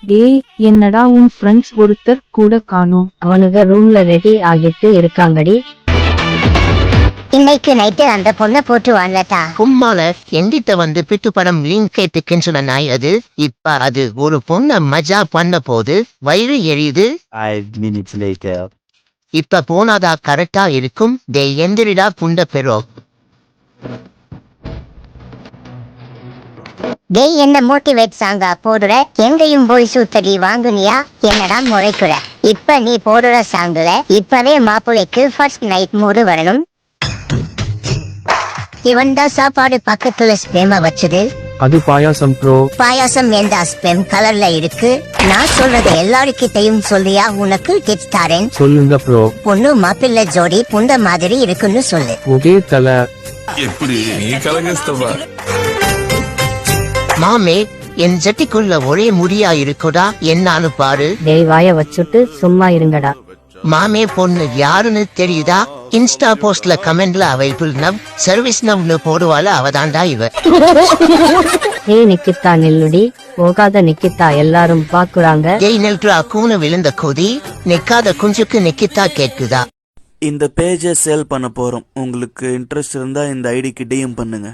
டேய் என்னடா உன் ஃப்ரெண்ட்ஸ் ஒருத்தர் கூட காணோம். அவனுங்க ரூம்ல ரெடி ஆகிட்டு இருக்காங்கடி. இன்னைக்கு நைட்டு அந்த பொண்ணை போட்டு வாழட்டா. கும்மால எங்கிட்ட வந்து பிட்டு படம் லிங்க் கேட்டுக்குன்னு சொன்ன நாய் அது. இப்ப அது ஒரு பொண்ணை மஜா பண்ண போது வயிறு எரியுது. 5 minutes later. இப்ப போனாதா கரெக்டா இருக்கும். டே எந்திரிடா புண்ட பெறோ. டேய் என்ன மோட்டிவேட் சாங்கா போடுற? எங்கேயும் போய் சுத்தடி வாங்குனியா? என்னடா முறைக்குற? இப்ப நீ போடுற சாங்குல இப்பவே மாப்பிள்ளைக்கு ஃபர்ஸ்ட் நைட் மூடு வரணும். இவன் தான் சாப்பாடு பக்கத்துல ஸ்பேம வச்சது. அது பாயாசம் ப்ரோ. பாயாசம் வேண்டா, ஸ்பெம் கலர்ல இருக்கு. நான் சொல்றது எல்லாருக்கிட்டையும் சொல்லியா? உனக்கு டிப்ஸ் தாரேன். சொல்லுங்க ப்ரோ. பொண்ணு மாப்பிள்ளை ஜோடி புண்ட மாதிரி இருக்குன்னு சொல்லு. ஒகே தல. எப்படி நீ கலங்கஸ்தவா? மாமே என் ஜட்டிக்குள்ள ஒரே முடியா இருக்குடா, என்னான்னு பாரு. டேய் வாய வச்சுட்டு சும்மா இருங்கடா. மாமே பொண்ணு யாருன்னு தெரியுதா? இன்ஸ்டா போஸ்ட்ல கமெண்ட்ல அவைலபிள் நவ் சர்வீஸ் நவ்னு போடுவாள் அவதாண்டா இவ. ஹே நிக்கிதா நில்லுடி. போகாத நிக்கிதா, எல்லாரும் பாக்குறாங்க. ஜெய் நெல்ட்ரா கூன விழுந்த கொதி நிக்காத குஞ்சுக்கு நிக்கித்தா கேக்குதா? இந்த பேஜை சேல் பண்ண போறோம். உங்களுக்கு இன்ட்ரெஸ்ட் இருந்தா இந்த ஐடிக்கு டிஎம் பண்ணுங்க.